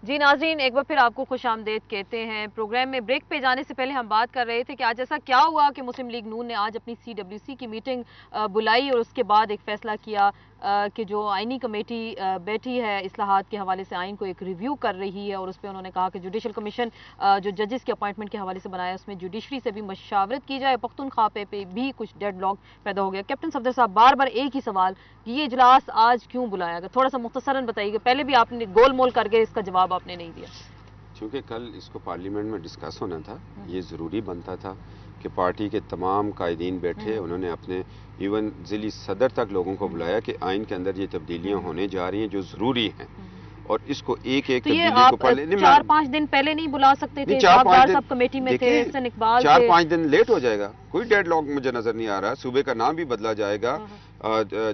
جی ناظرین، ایک بار پھر آپ کو خوش آمدید کہتے ہیں۔ پروگرام میں بریک پہ جانے سے پہلے ہم بات کر رہے تھے کہ آج ایسا کیا ہوا کہ مسلم لیگ نون نے آج اپنی CWC کی میٹنگ بلائی اور اس کے بعد ایک فیصلہ کیا کہ جو آئینی کمیٹی بیٹھی ہے اصلاحات کے حوالے سے، آئین کو ایک ریویو کر رہی ہے، اور اس پہ انہوں نے کہا کہ جوڈیشل کمیشن جو ججز کے اپوائنٹمنٹ کے حوالے سے بنایا ہے اس میں جوڈیشری سے بھی مشاورت کی جائے۔ پختونخوا پہ بھی کچھ ڈیڈ لاک پیدا ہو گیا۔ کیپٹن صفدر صاحب، بار بار ایک ہی سوال کہ یہ اجلاس آج کیوں بلایا گیا؟ تھوڑا سا مختصراً بتائیے گا، پہلے بھی آپ نے گول مول کر کے اس کا جواب آپ نے نہیں دیا۔ چونکہ کل اس کو پارلیمنٹ میں ڈسکس ہونا تھا، یہ ضروری بنتا تھا کہ پارٹی کے تمام قائدین بیٹھے، انہوں نے اپنے ایون ضلعی صدر تک لوگوں کو بلایا کہ آئین کے اندر یہ تبدیلیاں ہونے جا رہی ہیں جو ضروری ہیں، اور اس کو ایک ایک تبدیلی کو پڑھ لیں۔ 4-5 دن پہلے نہیں بلا سکتے تھے؟ 4-5 دن کمیٹی میں تھے، حسن اقبال تھے۔ 4-5 دن لیٹ ہو جائے گا، کوئی ڈیڈ لاک مجھے نظر نہیں آ رہا۔ صوبے کا نام بھی بدلا جائے گا،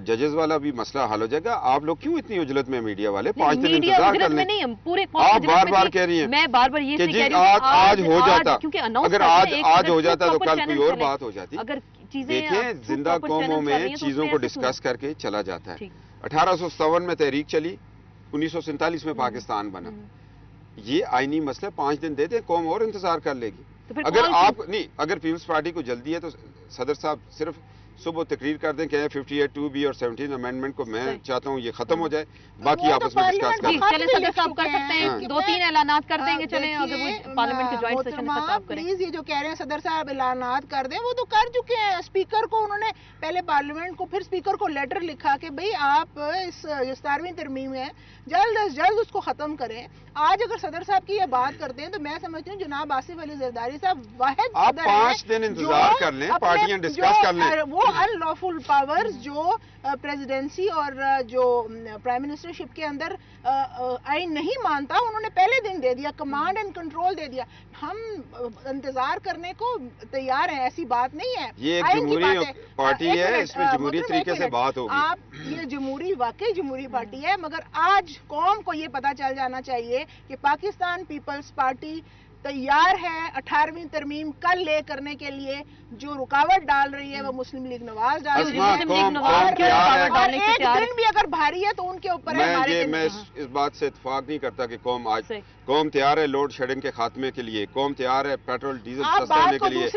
ججز والا بھی مسئلہ حل ہو جائے گا۔ آپ لوگ کیوں اتنی عجلت میں میڈیا والے 5 دن انتظار کر لیں؟ آپ بار بار کہہ رہی ہیں میں بار بار یہ کہ جی آج ہو جاتا، اگر آج ہو جاتا تو کل کوئی اور بات ہو جاتی۔ دیکھیں، زندہ قوموں میں چیزوں کو ڈسکس کر کے چلا جاتا ہے۔ 1857 میں تحریک چلی، 1947 میں پاکستان بنا۔ یہ آئینی مسئلہ 5 دن دے دیں، قوم اور انتظار کر لے گی۔ اگر پیپلز پارٹی کو جلدی ہے تو صدر صاحب صرف صبح تقریر کر دیں کہ 58(2)B اور 17 امینڈمنٹ کو میں چاہتا ہوں یہ ختم ہو جائے، باقی آپس میں ڈسکس کریں۔ چلیں صدر صاحب کر سکتے ہیں، 2-3 اعلانات کر دیں گے، چلیں اگر وہ پارلیمنٹ کے جوائنٹ سیشن میں خطاب کریں۔ پلیز یہ جو کہہ رہے ہیں صدر صاحب اعلانات کر دیں، وہ تو کر چکے ہیں۔ اسپیکر کو انہوں نے پہلے پارلیمنٹ کو، پھر اسپیکر کو لیٹر لکھا کہ بھئی آپ اس 17ویں ترمیم ہے جلد از جلد اس کو ختم کریں۔ آج اگر صدر صاحب کی یہ بات کرتے ہیں تو میں سمجھتی ہوں جناب آصف علی زرداری صاحب واحد آپ 5 دن انتظار کر لیں، پارٹیاں ڈسکس کر لیں۔ وہ ان لافل پاورز جو پریزیڈنسی اور جو پرائم منسٹرشپ کے اندر آئین نہیں مانتا، انہوں نے پہلے دن دے دیا، کمانڈ اینڈ کنٹرول دے دیا۔ ہم انتظار کرنے کو تیار ہیں، ایسی بات نہیں ہے۔ یہ ایک جمہوری پارٹی ہے، اس میں جمہوری طریقے سے بات ہوگی۔ آپ یہ جمہوری، واقعی جمہوری پارٹی ہے، مگر آج قوم کو یہ پتا چل جانا چاہیے کہ پاکستان پیپلز پارٹی تیار ہے 18ویں ترمیم کل لے کرنے کے لیے۔ جو رکاوٹ ڈال رہی ہے وہ مسلم لیگ نواز ڈال رہی ہے، اور ایک دن بھی اگر بھاری ہے تو ان کے اوپر ہے۔ میں اس بات سے اتفاق نہیں کرتا کہ قوم تیار ہے لوڈ شیڈنگ کے خاتمے کے لیے، قوم تیار ہے پیٹرول ڈیزل سستا ہونے کے لیے،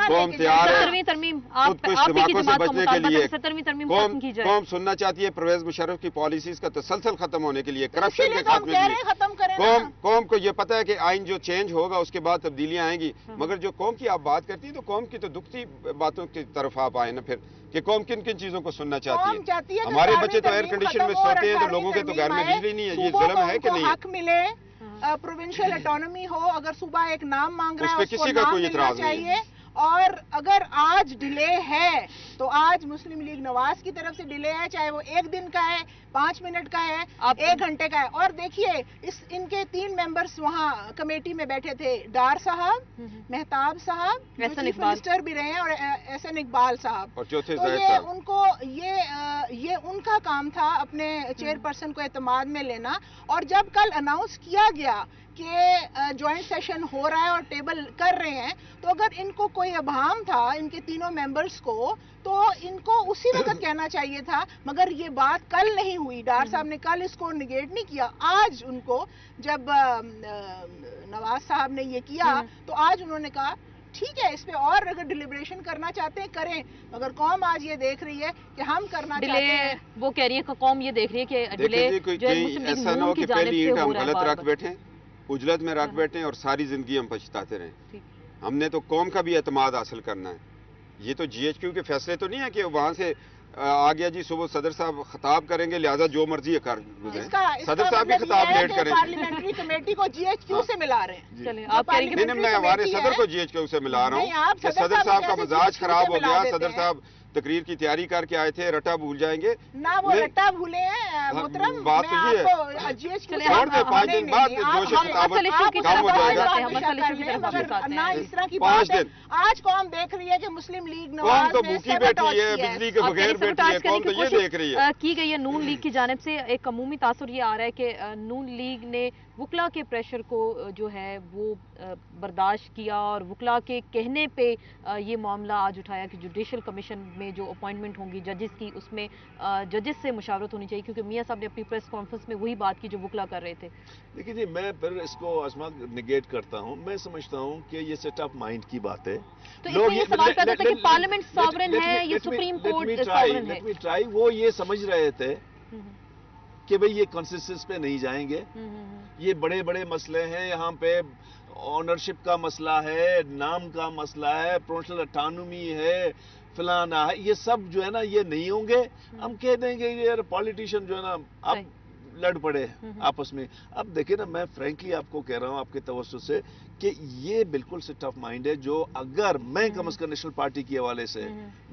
قوم تیار ہے خودکش دھماکوں سے بچنے کے لیے، قوم سننا چاہتی ہے پرویز مشرف کی پالیسیز کا تسلسل ختم ہونے کے لیے، کرپشن کے خاتمے کے لیے۔ قوم کو یہ پتا ہے کہ آئین جو چینج ہوگا اس کے بعد تبدیلیاں آئیں گی، مگر جو قوم کی آپ بات کرتی ہیں تو قوم کی تو دکھتی باتوں کی طرف آپ آئیں نا پھر، کہ قوم کن کن چیزوں کو سننا چاہتی ہے۔ ہمارے بچے تو ایئر کنڈیشن میں سوتے ہیں تو لوگوں کے تو گھر میں بجلی نہیں ہے، یہ ظلم ہے کہ نہیں؟ حق ملے، پروونشل اٹانومی ہو، اگر صوبہ ایک نام مانگ رہا ہے اس پہ کسی کا کوئی اعتراض نہیں ہے۔ اور اگر آج ڈیلے ہے تو آج مسلم لیگ نواز کی طرف سے ڈیلے ہے، چاہے وہ 1 دن کا ہے، 5 منٹ کا ہے، 1 گھنٹے کا ہے۔ اور دیکھیے ان کے 3 ممبرز وہاں کمیٹی میں بیٹھے تھے، ڈار صاحب، مہتاب صاحب، چیف منسٹر بھی رہے ہیں، اور احسن اقبال صاحب، اور چوتھے تو یہ ان کو یہ ان کا کام تھا اپنے چیئر پرسن کو اعتماد میں لینا۔ اور جب کل اناؤنس کیا گیا کہ جوائنٹ سیشن ہو رہا ہے اور ٹیبل کر رہے ہیں، تو اگر ان کو کوئی ابہام تھا ان کے تینوں ممبرز کو، تو ان کو اسی وقت کہنا چاہیے تھا، مگر یہ بات کل نہیں ہوئی۔ ڈار صاحب نے کل اس کو نگیٹ نہیں کیا، آج ان کو جب نواز صاحب نے یہ کیا تو آج انہوں نے کہا ٹھیک ہے، اس پہ اور اگر ڈیلیبریشن کرنا چاہتے ہیں کریں، مگر قوم آج یہ دیکھ رہی ہے کہ ہم کرنا چاہتے ہیں۔ وہ کہہ رہی ہے کہ قوم یہ دیکھ رہی ہے کہ ڈیلے جو ہے مسلم لیگ نون کی جانب سے ہو رہا ہے، غلط رکھ بیٹھیں، اجلت میں رکھ بیٹھیں اور ساری زندگی ہم پچھتاتے رہیں۔ ہم نے تو قوم کا بھی اعتماد حاصل کرنا ہے۔ یہ تو GHQ کے فیصلے تو نہیں ہے کہ وہاں سے آ گیا جی صبح صدر صاحب خطاب کریں گے لہذا جو مرضی ہے کر گزریں، صدر صاحب بھی خطاب لیٹ کریں۔ پارلیمنٹری کمیٹی کو GHQ سے ملا رہے ہیں۔ چلیں آپ کہہ رہی ہیں نہیں، میں ہمارے صدر کو GHQ سے ملا رہا ہوں کہ صدر صاحب کا مزاج خراب ہو گیا، صدر صاحب تقریر کی تیاری کر کے آئے تھے، رٹا بھول جائیں گے نہ، وہ رٹا بھولے ہیں محترم، بات تو یہ ہے۔ چھوڑ دیں 5 دن بعد جوش خطابت کم ہو جائے گا۔ نہ اس طرح کی 5 دن آج قوم دیکھ رہی ہے کہ مسلم لیگ قوم نواز تو بھوکی بیٹھی ہے، بجلی کے بغیر بیٹھی ہے، قوم تو یہ دیکھ رہی ہے۔ کی گئی ہے نون لیگ کی جانب سے ایک عمومی تاثر یہ آ رہا ہے کہ نون لیگ نے وکلا کے پریشر کو جو ہے وہ برداشت کیا اور وکلا کے کہنے پہ یہ معاملہ آج اٹھایا کہ جوڈیشل کمیشن میں جو اپوائنٹمنٹ ہوں گی ججز کی اس میں ججز سے مشاورت ہونی چاہیے، کیونکہ میاں صاحب نے اپنی پریس کانفرنس میں وہی بات کی جو وکلا کر رہے تھے. دیکھیے جی، میں پھر اس کو نگیٹ کرتا ہوں. میں سمجھتا ہوں کہ یہ سیٹ آف مائنڈ کی بات ہے. تو اس میں یہ سوال پیدا ہوتا ہے کہ پارلیمنٹ ساورن ہے یا سپریم کورٹ ساورن ہے؟ وہ یہ سمجھ رہے تھے کہ بھئی یہ کنسنسس پہ نہیں جائیں گے. یہ بڑے بڑے مسئلے ہیں یہاں پہ، آنرشپ کا مسئلہ ہے، نام کا مسئلہ ہے، پروونشل اٹانومی ہے، فلانا ہے، یہ سب جو ہے نا یہ نہیں ہوں گے. ہم کہہ دیں گے یہ پولیٹیشین جو ہے نا آپ لڑ پڑے آپس میں. اب دیکھیں نا، میں فرینکلی آپ کو کہہ رہا ہوں آپ کے توسط سے کہ یہ بالکل سیٹ آف مائنڈ ہے جو اگر میں کم از کم نیشنل پارٹی کے حوالے سے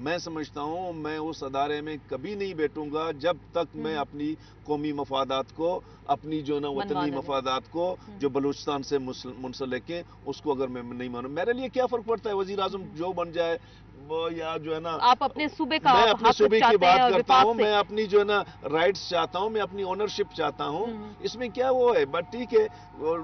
میں سمجھتا ہوں میں اس ادارے میں کبھی نہیں بیٹھوں گا جب تک میں اپنی قومی مفادات کو، اپنی جو نا وطنی مفادات کو جو بلوچستان سے منسلک ہیں اس کو اگر میں نہیں مانوں. میرے لیے کیا فرق پڑتا ہے وزیر اعظم جو بن جائے یا جو ہے نا، آپ اپنے صوبے کا، میں اپنے صوبے کی بات کرتا ہوں، میں اپنی جو ہے نا رائٹس چاہتا ہوں، میں اپنی اونرشپ چاہتا ہوں. اس میں کیا وہ ہے؟ بٹ ٹھیک ہے،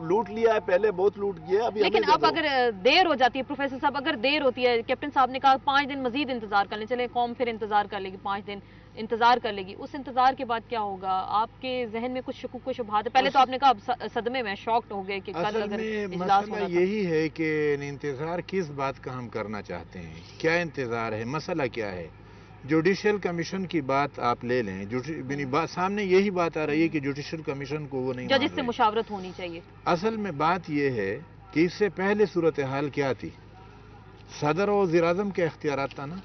لوٹ لیا ہے پہلے، بہت لوٹ گیا. لیکن اب اگر دیر ہو جاتی ہے پروفیسر صاحب، اگر دیر ہوتی ہے، کیپٹن صاحب نے کہا 5 دن مزید انتظار کر لیں، چلیں قوم پھر انتظار کر لے گی، 5 دن انتظار کر لے گی، اس انتظار کے بعد کیا ہوگا؟ آپ کے ذہن میں کچھ شکوک و شبہات ہے؟ پہلے تو آپ نے کہا صدمے میں، شاکڈ ہو گئے کہ کل اگر اجلاس ہونا تھا. یہی ہے کہ انتظار کس بات کا ہم کرنا چاہتے ہیں، کیا انتظار ہے، مسئلہ کیا ہے؟ جوڈیشل کمیشن کی بات آپ لے لیں، سامنے یہی بات آ رہی ہے کہ جوڈیشل کمیشن کو وہ نہیں، ججز سے مشاورت ہونی چاہیے. اصل میں بات یہ ہے کہ اس سے پہلے صورتحال کیا تھی؟ صدر و وزیر اعظم کے اختیارات تھا نا،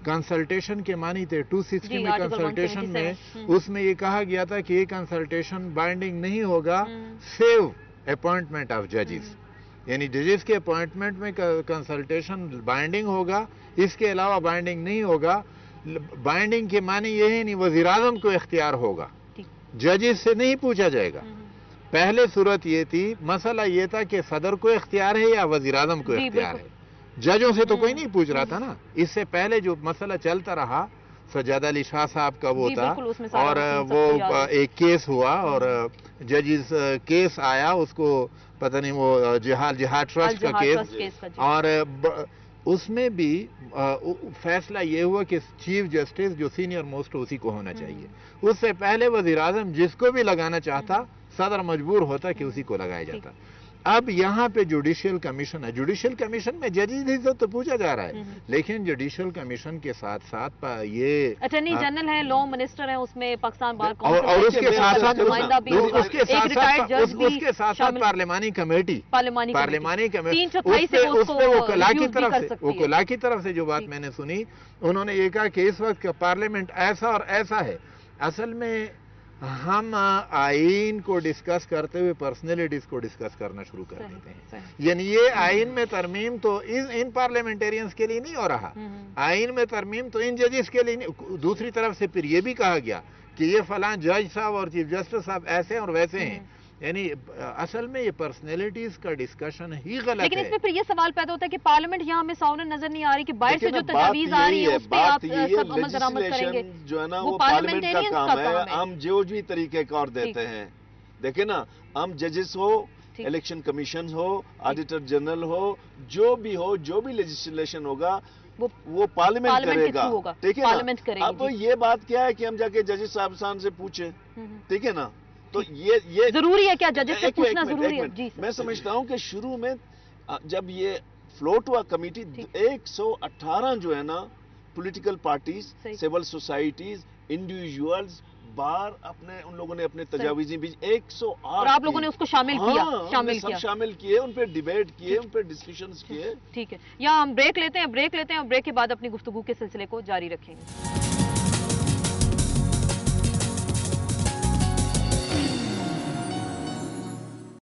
کنسلٹیشن کے معنی تھے 260 میں کنسلٹیشن میں، اس میں یہ کہا گیا تھا کہ یہ کنسلٹیشن بائنڈنگ نہیں ہوگا سیو اپوائنٹمنٹ آف ججز، یعنی ججز کے اپوائنٹمنٹ میں کنسلٹیشن بائنڈنگ ہوگا، اس کے علاوہ بائنڈنگ نہیں ہوگا. بائنڈنگ کے معنی یہ ہے نہیں وزیر اعظم کو اختیار ہوگا، ججز سے نہیں پوچھا جائے گا. پہلے صورت یہ تھی، مسئلہ یہ تھا کہ صدر کو اختیار ہے یا وزیر اعظم کو اختیار ہے، ججوں سے تو کوئی نہیں پوچھ رہا تھا نا. اس سے پہلے جو مسئلہ چلتا رہا سجاد علی شاہ صاحب کا وہ تھا، اور وہ ایک کیس ہوا اور ججز کیس آیا، اس کو پتہ نہیں وہ جہاد ٹرسٹ کا کیس، اور اس میں بھی فیصلہ یہ ہوا کہ چیف جسٹس جو سینئر موسٹ اسی کو ہونا چاہیے. اس سے پہلے وزیر اعظم جس کو بھی لگانا چاہتا صدر مجبور ہوتا کہ اسی کو لگایا جاتا. اب یہاں پہ جوڈیشل کمیشن ہے، جوڈیشل کمیشن میں ججز ہی تو پوچھا جا رہا ہے، لیکن جوڈیشل کمیشن کے ساتھ ساتھ یہ اٹارنی جنرل ہے، لا منسٹر ہیں، اس میں پاکستان بار کونسل، اور اس کے ساتھ ساتھ پارلیمانی کمیٹی، پارلیمانی کمیٹی، اس پہ وکلاء کی طرف سے جو بات میں نے سنی، انہوں نے یہ کہا کہ اس وقت پارلیمنٹ ایسا اور ایسا ہے. اصل میں ہم آئین کو ڈسکس کرتے ہوئے پرسنالٹیز کو ڈسکس کرنا شروع کر دیتے ہیں. یعنی یہ آئین میں ترمیم تو ان پارلیمنٹیرینز کے لیے نہیں ہو رہا، آئین میں ترمیم تو ان ججز کے لیے نہیں. دوسری طرف سے پھر یہ بھی کہا گیا کہ یہ فلاں جج صاحب اور چیف جسٹس صاحب ایسے اور ویسے ہیں. یعنی اصل میں یہ پرسنالٹیز کا ڈسکشن ہی غلط ہے. لیکن اس میں پھر یہ سوال پیدا ہوتا ہے کہ پارلیمنٹ یہاں ہمیں ساؤنڈ نظر نہیں آ رہی کہ باہر سے جو تجاویز آ رہی ہے اس پہ آپ سب عمل درآمد کریں گے، جو ہے نا وہ پارلیمنٹ کا کام ہے. ہم جو بھی طریقے کار دیتے ہیں، دیکھیں نا، ہم ججز ہو، الیکشن کمیشن ہو، آڈیٹر جنرل ہو، جو بھی ہو، جو بھی لیجسلیشن ہوگا وہ پارلیمنٹ کرے گا. ٹھیک ہے نا. اب یہ بات کیا ہے کہ ہم جا کے ججز صاحبان سے پوچھیں، ٹھیک ہے نا. تو یہ ضروری ہے کیا ججز سے پوچھنا ضروری ہے؟ میں سمجھتا ہوں کہ شروع میں جب یہ فلوٹ ہوا کمیٹی 118 جو ہے نا political parties, civil societies, individuals, بار اپنے ان لوگوں نے اپنے تجاویزیں بھی 108 اور آپ لوگوں نے اس کو شامل کیا، شامل کیے، ان پہ ڈیبیٹ کیے، ان پہ ڈسکشنز کیے. ٹھیک ہے، یہاں ہم بریک لیتے ہیں اور بریک کے بعد اپنی گفتگو کے سلسلے کو جاری رکھیں گے.